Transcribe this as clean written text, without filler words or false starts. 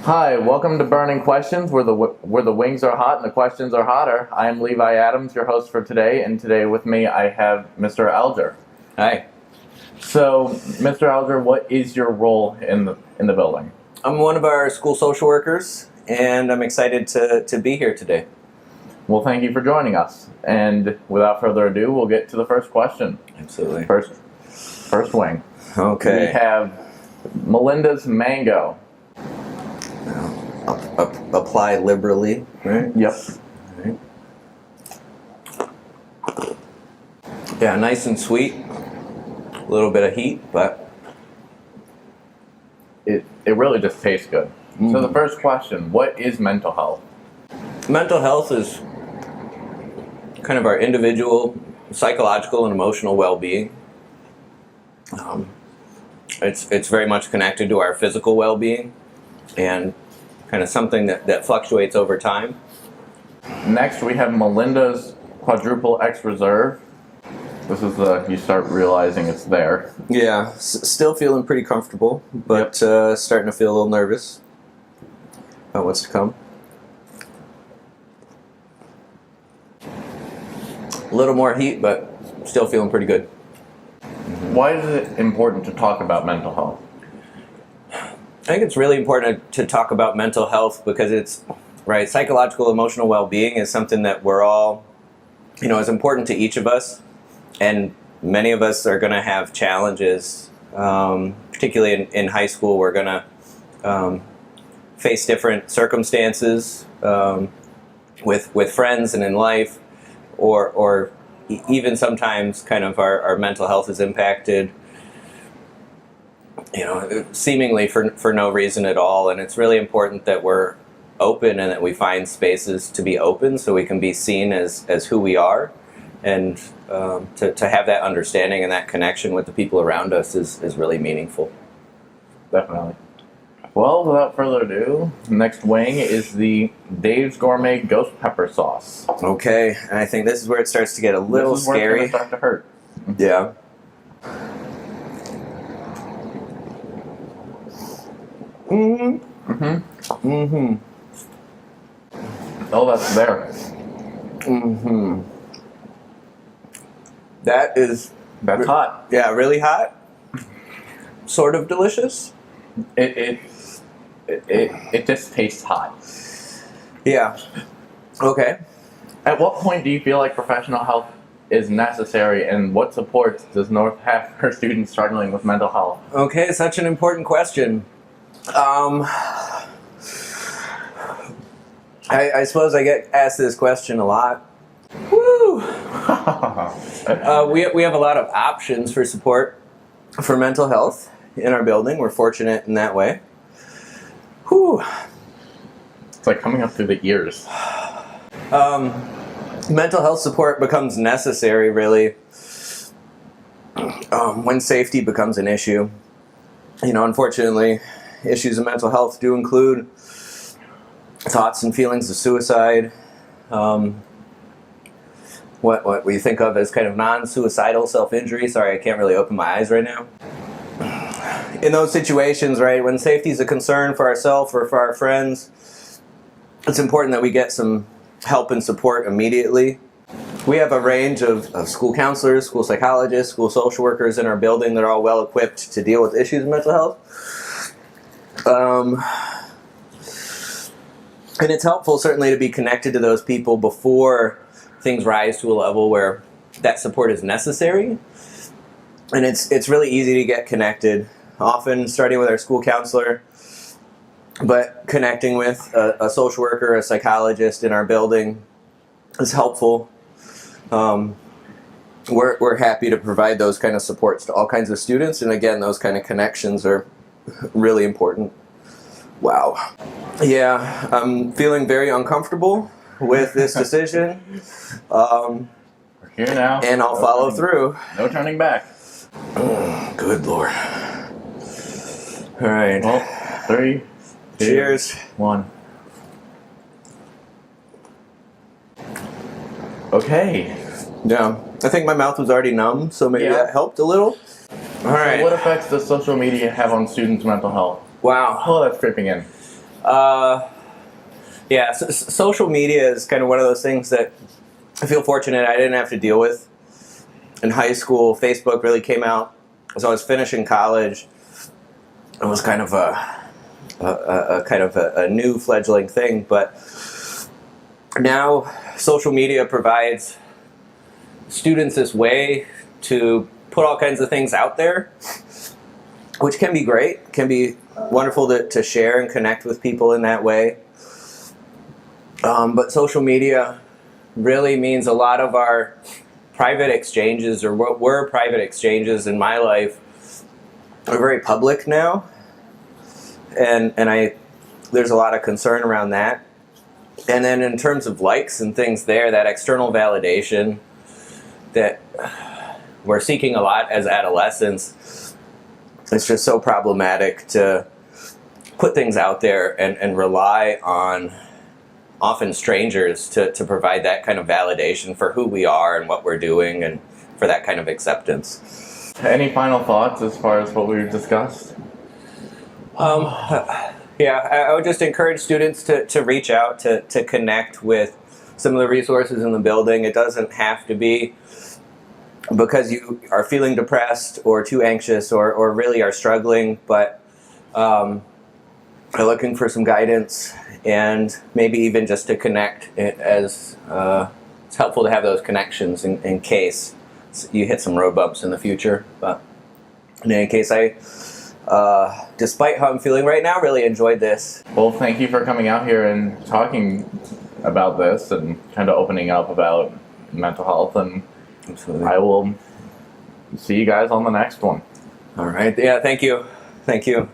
Hi, welcome to Burning Questions, where the wings are hot and the questions are hotter. I am Levi Adams, your host for today, and today with me I have Mr. Alger. Hi. So, Mr. Alger, what is your role in the building? I'm one of our school social workers, and I'm excited to be here today. Well, thank you for joining us. And without further ado, we'll get to the first question. Absolutely. First wing. Okay. We have Melinda's Mango. Apply liberally, right? Yep. Right. Yeah, nice and sweet. A little bit of heat, but It really just tastes good. So the first question, what is mental health? mental health is kind of our individual psychological and emotional well-being. It's very much connected to our physical well-being and kind of something that fluctuates over time. Next, we have Melinda's Quadruple X Reserve. This is you start realizing it's there. Yeah, still feeling pretty comfortable, but starting to feel a little nervous about what's to come. A little more heat, but still feeling pretty good. Why is it important to talk about mental health? I think it's really important to talk about mental health because it's, right, psychological, emotional well-being is something that we're all, is important to each of us. And many of us are going to have challenges, particularly in high school. We're going to face different circumstances with friends and in life, or even sometimes kind of our mental health is impacted, seemingly for no reason at all. And it's really important that we're open and that we find spaces to be open so we can be seen as who we are. And to have that understanding and that connection with the people around us is really meaningful. Definitely. Well, without further ado, next wing is the Dave's Gourmet Ghost Pepper Sauce. Okay, and I think this is where it starts to get a little This is where scary. it's going to start to hurt. Yeah. Oh, that's there. That's hot. Yeah, really hot. Sort of delicious. It just tastes hot. Yeah. Okay. At what point do you feel like professional help is necessary, and what supports does North have for students struggling with mental health? Okay, such an important question. I suppose I get asked this question a lot. Woo! We have a lot of options for support for mental health in our building. We're fortunate in that way. Whew. It's like coming up through the ears. Mental health support becomes necessary, really, when safety becomes an issue. Unfortunately, issues of mental health do include thoughts and feelings of suicide, what we think of as kind of non-suicidal self-injury. Sorry, I can't really open my eyes right now. In those situations, right, when safety is a concern for ourselves or for our friends, it's important that we get some help and support immediately. We have a range of school counselors, school psychologists, school social workers in our building that are all well equipped to deal with issues of mental health. And it's helpful certainly to be connected to those people before things rise to a level where that support is necessary. And it's really easy to get connected, often starting with our school counselor, but connecting with a social worker, a psychologist in our building is helpful. We're happy to provide those kind of supports to all kinds of students, and again, those kind of connections are really important. Wow. Yeah, I'm feeling very uncomfortable with this decision. We're here now. And I'll follow through. No turning back. Oh, good Lord. All right. Well, 3, 2, Cheers. 1. Okay. Yeah, I think my mouth was already numb, so maybe that helped a little. All right. So what effects does social media have on students' mental health? Wow. Oh, that's creeping in. Yeah, social media is kind of one of those things that I feel fortunate I didn't have to deal with. In high school, Facebook really came out as I was finishing college. It was kind of a new fledgling thing, but now social media provides students this way to put all kinds of things out there, which can be great, can be wonderful to share and connect with people in that way. But social media really means a lot of our private exchanges, or what were private exchanges in my life, are very public now. And there's a lot of concern around that. And then in terms of likes and things there, that external validation that we're seeking a lot as adolescents, it's just so problematic to put things out there and rely on often strangers to provide that kind of validation for who we are and what we're doing and for that kind of acceptance. Any final thoughts as far as what we've discussed? Yeah, I would just encourage students to reach out, to connect with some of the resources in the building. It doesn't have to be because you are feeling depressed or too anxious or really are struggling, but are looking for some guidance and maybe even just to connect, as it's helpful to have those connections in case you hit some road bumps in the future. But in any case, despite how I'm feeling right now, really enjoyed this. Well, thank you for coming out here and talking about this and kind of opening up about mental health, and Absolutely. I will see you guys on the next one. All right. Yeah, thank you. Thank you.